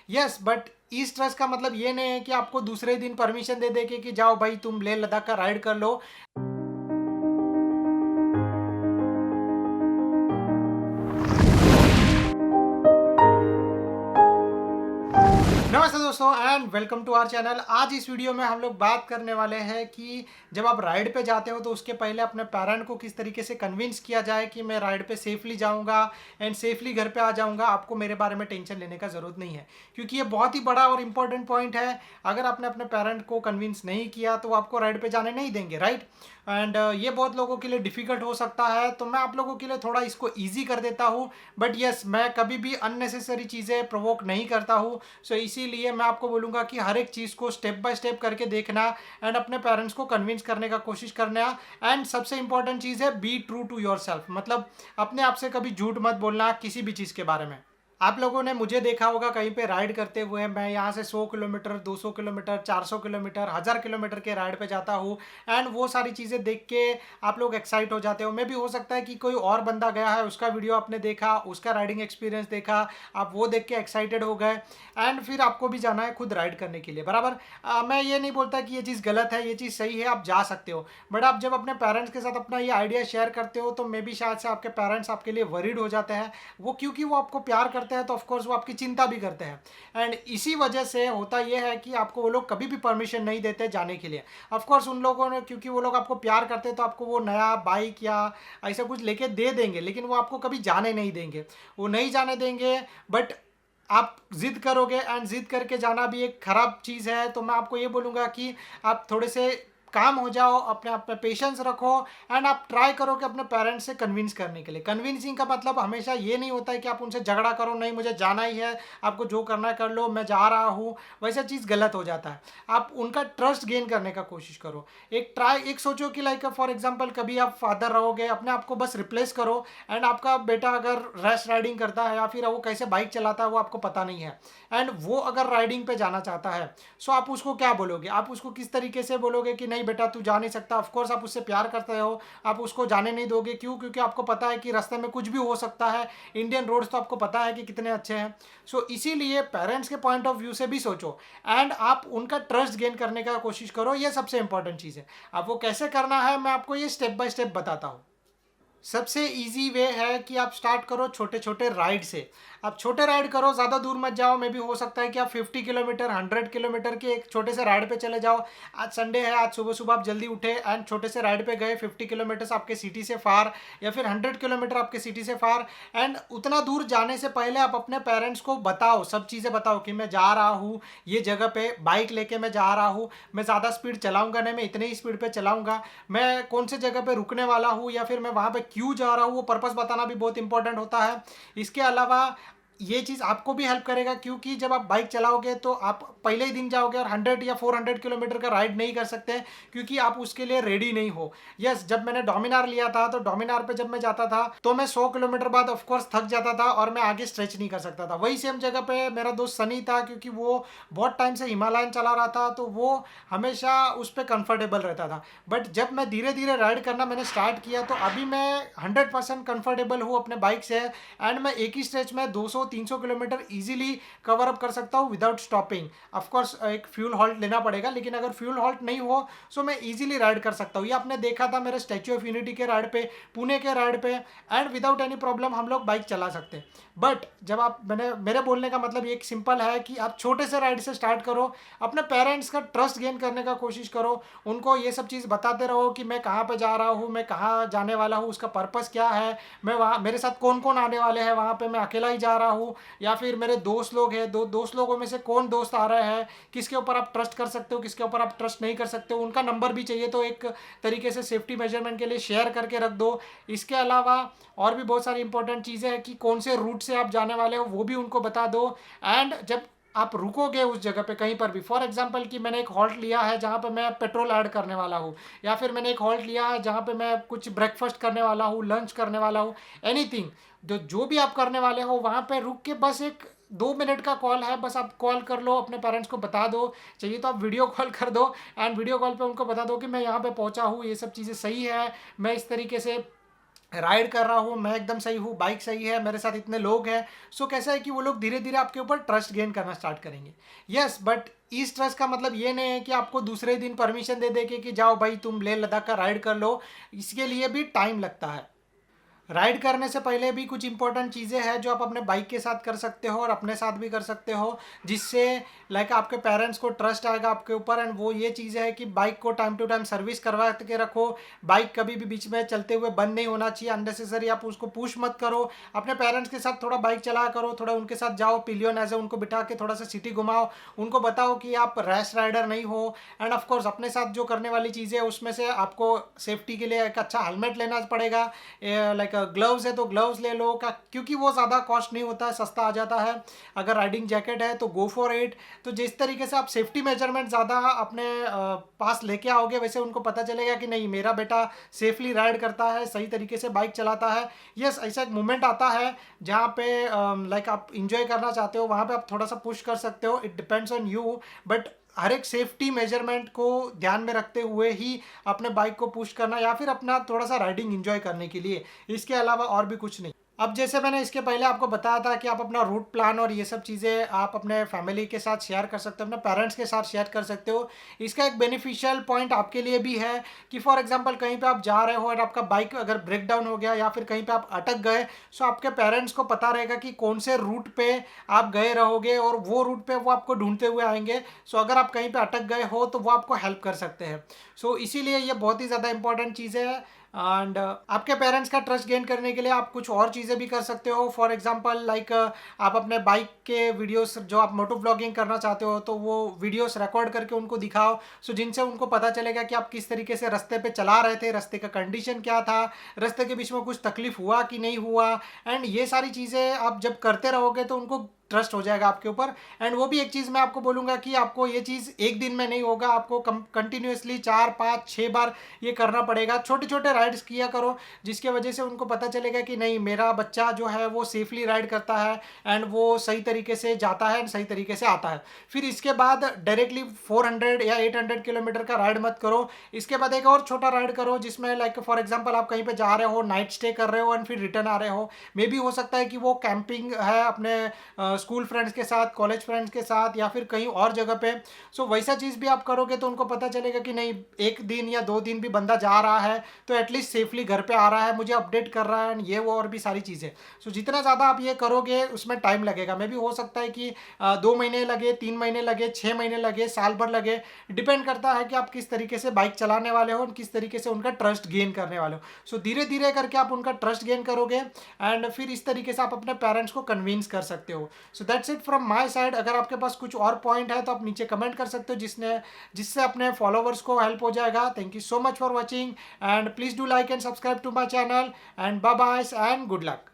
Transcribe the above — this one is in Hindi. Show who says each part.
Speaker 1: यस, बट ईस्ट ट्रस्ट का मतलब ये नहीं है कि आपको दूसरे दिन परमिशन दे दे कि जाओ भाई तुम लेह लद्दाख का राइड कर लो। नमस्ते दोस्तों and welcome to our channel. आज इस वीडियो में हम लोग बात करने वाले हैं कि जब आप राइड पे जाते हो तो उसके पहले अपने पेरेंट को किस तरीके से कन्विंस किया जाए कि मैं राइड पे सेफली जाऊंगा एंड सेफली घर पे आ जाऊंगा। आपको मेरे बारे में टेंशन लेने का ज़रूरत नहीं है, क्योंकि ये बहुत ही बड़ा और इंपॉर्टेंट पॉइंट है। अगर आपने अपने पेरेंट को कन्विंस नहीं किया तो वो आपको राइड पे जाने नहीं देंगे, राइट। एंड ये बहुत लोगों के लिए डिफ़िकल्ट हो सकता है, तो मैं आप लोगों के लिए थोड़ा इसको ईजी कर देता हूँ। बट यस, मैं कभी भी अननेसेसरी चीज़ें प्रोवोक नहीं करता हूँ। सो इसीलिए मैं आपको बोलूँगा कि हर एक चीज़ को स्टेप बाय स्टेप करके देखना एंड अपने पेरेंट्स को कन्विंस करने का कोशिश करना। एंड सबसे इंपॉर्टेंट चीज़ है be true to yourself, मतलब अपने आप से कभी झूठ मत बोलना किसी भी चीज़ के बारे में। आप लोगों ने मुझे देखा होगा कहीं पे राइड करते हुए, मैं यहाँ से 100 किलोमीटर 200 किलोमीटर 400 किलोमीटर 1000 किलोमीटर के राइड पे जाता हूँ। एंड वो सारी चीज़ें देख के आप लोग एक्साइट हो जाते हो। मे भी हो सकता है कि कोई और बंदा गया है, उसका वीडियो आपने देखा, उसका राइडिंग एक्सपीरियंस देखा, आप वो देख के एक्साइटेड हो गए एंड फिर आपको भी जाना है खुद राइड करने के लिए, बराबर। मैं ये नहीं बोलता कि ये चीज़ गलत है, ये चीज़ सही है, आप जा सकते हो। बट आप जब अपने पेरेंट्स के साथ अपना ये आइडिया शेयर करते हो तो मे भी शायद से आपके पेरेंट्स आपके लिए वरीड हो जाते हैं। वो क्योंकि वो आपको प्यार करते हैं तो ऑफकोर्स वो आपकी चिंता भी करते हैं। एंड इसी वजह से होता यह है कि आपको वो लोग कभी भी परमिशन नहीं देते जाने के लिए। ऑफकोर्स उन लोगों ने, क्योंकि वो लोग आपको प्यार करते हैं तो आपको वो नया बाइक या ऐसा कुछ लेके दे देंगे, लेकिन वो आपको कभी जाने नहीं देंगे, वो नहीं जाने देंगे। बट आप जिद करोगे एंड जिद करके जाना भी एक ख़राब चीज़ है। तो मैं आपको ये बोलूँगा कि आप थोड़े से काम हो जाओ, अपने आप में पेशेंस रखो एंड आप ट्राई करो कि अपने पेरेंट्स से कन्विंस करने के लिए। कन्विंसिंग का मतलब हमेशा ये नहीं होता है कि आप उनसे झगड़ा करो, नहीं मुझे जाना ही है, आपको जो करना है कर लो, मैं जा रहा हूँ। वैसा चीज़ गलत हो जाता है। आप उनका ट्रस्ट गेन करने का कोशिश करो। एक सोचो कि लाइक फॉर एग्जाम्पल कभी आप फादर रहोगे, अपने आप को बस रिप्लेस करो एंड आपका बेटा अगर रैश राइडिंग करता है या फिर वो कैसे बाइक चलाता है वो आपको पता नहीं है एंड वो अगर राइडिंग पे जाना चाहता है, सो आप उसको क्या बोलोगे? आप उसको किस तरीके से बोलोगे कि नहीं बेटा तू जा नहीं सकता? ऑफकोर्स आप उससे प्यार करते हो, आप उसको जाने नहीं दोगे। क्यों? क्योंकि आपको पता है कि रास्ते में कुछ भी हो सकता है। इंडियन रोड्स तो आपको पता है कि कितने अच्छे हैं। सो इसीलिए पेरेंट्स के पॉइंट ऑफ व्यू से भी सोचो एंड आप उनका ट्रस्ट गेन करने का कोशिश करो। ये सबसे इंपॉर्टेंट चीज़ है। अब वो कैसे करना है मैं आपको ये स्टेप बाय स्टेप बताता हूँ। सबसे इजी वे है कि आप स्टार्ट करो छोटे छोटे राइड से। आप छोटे राइड करो, ज़्यादा दूर मत जाओ। मे भी हो सकता है कि आप 50 किलोमीटर 100 किलोमीटर के एक छोटे से राइड पे चले जाओ। आज संडे है, आज सुबह सुबह आप जल्दी उठे एंड छोटे से राइड पे गए। 50 किलोमीटर आपके सिटी से फार या फिर 100 किलोमीटर आपके सिटी से फार। एंड उतना दूर जाने से पहले आप अपने पेरेंट्स को बताओ, सब चीज़ें बताओ कि मैं जा रहा हूँ ये जगह पे, बाइक लेके मैं जा रहा हूँ, मैं ज़्यादा स्पीड चलाऊँगा नहीं, मैं इतने ही स्पीड पे चलाऊँगा, मैं कौन से जगह पे रुकने वाला हूँ या फिर मैं वहाँ पे क्यों जा रहा हूँ, वो पर्पस बताना भी बहुत इंपॉर्टेंट होता है। इसके अलावा ये चीज़ आपको भी हेल्प करेगा, क्योंकि जब आप बाइक चलाओगे तो आप पहले ही दिन जाओगे और 100 या 400 किलोमीटर का राइड नहीं कर सकते, क्योंकि आप उसके लिए रेडी नहीं हो। यस, जब मैंने डोमिनार लिया था तो डोमिनार पे जब मैं जाता था तो मैं 100 किलोमीटर बाद ऑफकोर्स थक जाता था और मैं आगे स्ट्रेच नहीं कर सकता था। वही सेम जगह पे मेरा दोस्त सनी था, क्योंकि वो बहुत टाइम से हिमालयन चला रहा था तो वो हमेशा उस पर कंफर्टेबल रहता था। बट जब मैं धीरे धीरे राइड करना मैंने स्टार्ट किया तो अभी मैं 100% कंफर्टेबल हूँ अपने बाइक से एंड मैं एक ही स्ट्रेच में 200-300 किलोमीटर इजीली कवर अप कर सकता हूँ विदाउट स्टॉपिंग। ऑफकोर्स एक फ्यूल हॉल्ट लेना पड़ेगा, लेकिन अगर फ्यूल हॉल्ट नहीं हो सो मैं इजीली राइड कर सकता हूँ। ये आपने देखा था मेरे स्टैच्यू ऑफ यूनिटी के राइड पे, पुणे के राइड पे, एंड विदाउट एनी प्रॉब्लम हम लोग बाइक चला सकते हैं। बट जब आप मेरे बोलने का मतलब एक सिंपल है कि आप छोटे से राइड से स्टार्ट करो, अपने पेरेंट्स का ट्रस्ट गेन करने का कोशिश करो, उनको ये सब चीज़ बताते रहो कि मैं कहाँ पे जा रहा हूँ, मैं कहाँ जाने वाला हूँ, उसका पर्पस क्या है, मैं वहाँ मेरे साथ कौन कौन आने वाले हैं, वहाँ पे मैं अकेला ही जा रहा हूँ या फिर मेरे दोस्त लोग हैं, दोस्त लोगों में से कौन दोस्त आ रहे हैं, किसके ऊपर आप ट्रस्ट कर सकते हो, किसके ऊपर आप ट्रस्ट नहीं कर सकते हो, उनका नंबर भी चाहिए तो एक तरीके से सेफ्टी मेजरमेंट के लिए शेयर करके रख दो। इसके अलावा और भी बहुत सारी इंपॉर्टेंट चीज़ें हैं कि कौन से रूट से आप जाने वाले हो वो भी उनको बता दो। एंड जब आप रुकोगे उस जगह पे कहीं पर भी, फॉर एग्जांपल कि मैंने एक हॉल्ट लिया है जहाँ पे मैं पेट्रोल ऐड करने वाला हूँ, या फिर मैंने एक हॉल्ट लिया है जहाँ पे मैं कुछ ब्रेकफास्ट करने वाला हूँ, लंच करने वाला हूँ, एनीथिंग जो भी आप करने वाले हो वहाँ पे रुक के बस एक 2 मिनट का कॉल है, बस आप कॉल कर लो, अपने पेरेंट्स को बता दो, चाहिए तो आप वीडियो कॉल कर दो एंड वीडियो कॉल पे उनको बता दो कि मैं यहाँ पे पहुँचा हूँ, ये सब चीज़ें सही है, मैं इस तरीके से राइड कर रहा हूँ, मैं एकदम सही हूँ, बाइक सही है, मेरे साथ इतने लोग हैं। सो कैसा है कि वो लोग धीरे धीरे आपके ऊपर ट्रस्ट गेन करना स्टार्ट करेंगे। यस, बट इस ट्रस्ट का मतलब ये नहीं है कि आपको दूसरे दिन परमिशन दे दे कि जाओ भाई तुम लेह लद्दाख का राइड कर लो। इसके लिए भी टाइम लगता है। राइड करने से पहले भी कुछ इंपॉर्टेंट चीज़ें हैं जो आप अपने बाइक के साथ कर सकते हो और अपने साथ भी कर सकते हो, जिससे लाइक आपके पेरेंट्स को ट्रस्ट आएगा आपके ऊपर। एंड वो ये चीज़ें है कि बाइक को टाइम टू टाइम सर्विस करवा के रखो। बाइक कभी भी बीच में चलते हुए बंद नहीं होना चाहिए, अननेसेसरी आप उसको पुश मत करो। अपने पेरेंट्स के साथ थोड़ा बाइक चलाया करो, थोड़ा उनके साथ जाओ, पिलियन ऐसे उनको बिठा के थोड़ा सा सिटी घुमाओ, उनको बताओ कि आप रैश राइडर नहीं हो। एंड ऑफकोर्स अपने साथ जो करने वाली चीज़ें उसमें से आपको सेफ्टी के लिए एक अच्छा हेलमेट लेना पड़ेगा। लाइक ग्लव्स है तो ग्लव्स ले लो का, क्योंकि वो ज़्यादा कॉस्ट नहीं होता है, सस्ता आ जाता है। अगर राइडिंग जैकेट है तो गो फॉर इट। तो जिस तरीके से आप सेफ्टी मेजरमेंट ज़्यादा अपने पास लेके आओगे, वैसे उनको पता चलेगा कि नहीं मेरा बेटा सेफली राइड करता है, सही तरीके से बाइक चलाता है। यस, ऐसा एक मोमेंट आता है जहाँ पे लाइक आप इंजॉय करना चाहते हो, वहाँ पे आप थोड़ा सा पुश कर सकते हो, it depends on you. But हर एक सेफ्टी मेजरमेंट को ध्यान में रखते हुए ही अपने बाइक को पुश करना, या फिर अपना थोड़ा सा राइडिंग एंजॉय करने के लिए, इसके अलावा और भी कुछ नहीं। अब जैसे मैंने इसके पहले आपको बताया था कि आप अपना रूट प्लान और ये सब चीज़ें आप अपने फैमिली के साथ शेयर कर सकते हो, अपने पेरेंट्स के साथ शेयर कर सकते हो। इसका एक बेनिफिशियल पॉइंट आपके लिए भी है कि फॉर एग्जांपल कहीं पे आप जा रहे हो और आपका बाइक अगर ब्रेक डाउन हो गया या फिर कहीं पे आप अटक गए, सो आपके पेरेंट्स को पता रहेगा कि कौन से रूट पे आप गए रहोगे और वो रूट पे वो आपको ढूंढते हुए आएंगे। सो अगर आप कहीं पे अटक गए हो तो वो आपको हेल्प कर सकते हैं। सो इसीलिए ये बहुत ही ज़्यादा इंपॉर्टेंट चीज़ है। एंड आपके पेरेंट्स का ट्रस्ट गेन करने के लिए आप कुछ और चीज़ें भी कर सकते हो। फॉर एग्जांपल लाइक आप अपने बाइक के वीडियोस, जो आप मोटो ब्लॉगिंग करना चाहते हो, तो वो वीडियोस रिकॉर्ड करके उनको दिखाओ। सो जिनसे उनको पता चलेगा कि आप किस तरीके से रास्ते पे चला रहे थे, रास्ते का कंडीशन क्या था, रास्ते के बीच में कुछ तकलीफ हुआ कि नहीं हुआ। एंड ये सारी चीज़ें आप जब करते रहोगे तो उनको ट्रस्ट हो जाएगा आपके ऊपर। एंड वो भी एक चीज़ मैं आपको बोलूँगा कि आपको ये चीज़ एक दिन में नहीं होगा, आपको कंटिन्यूसली 4 5 6 बार ये करना पड़ेगा। छोटे छोटे राइड्स किया करो, जिसके वजह से उनको पता चलेगा कि नहीं मेरा बच्चा जो है वो सेफली राइड करता है एंड वो सही तरीके से जाता है एंड सही तरीके से आता है। फिर इसके बाद डायरेक्टली 400 या 800 किलोमीटर का राइड मत करो। इसके बाद एक और छोटा राइड करो जिसमें लाइक फॉर एग्जाम्पल आप कहीं पर जा रहे हो, नाइट स्टे कर रहे हो एंड फिर रिटर्न आ रहे हो। मे भी हो सकता है कि वो कैंपिंग है अपने स्कूल फ्रेंड्स के साथ, कॉलेज फ्रेंड्स के साथ, या फिर कहीं और जगह पे। सो वैसा चीज़ भी आप करोगे तो उनको पता चलेगा कि नहीं एक दिन या 2 दिन भी बंदा जा रहा है तो एटलीस्ट सेफली घर पे आ रहा है, मुझे अपडेट कर रहा है, ये वो और भी सारी चीज़ें। सो जितना ज़्यादा आप ये करोगे उसमें टाइम लगेगा। मे भी हो सकता है कि 2 महीने लगे, 3 महीने लगे, 6 महीने लगे, साल भर लगे। डिपेंड करता है कि आप किस तरीके से बाइक चलाने वाले हो और किस तरीके से उनका ट्रस्ट गेन करने वाले हो। सो धीरे धीरे करके आप उनका ट्रस्ट गेन करोगे एंड फिर इस तरीके से आप अपने पेरेंट्स को कन्विंस कर सकते हो। So that's it from my side. अगर आपके पास कुछ और पॉइंट है तो आप नीचे कमेंट कर सकते हो, जिससे अपने फॉलोवर्स को हेल्प हो जाएगा। Thank you so much for watching and please do like and subscribe to my channel and bye bye and good luck.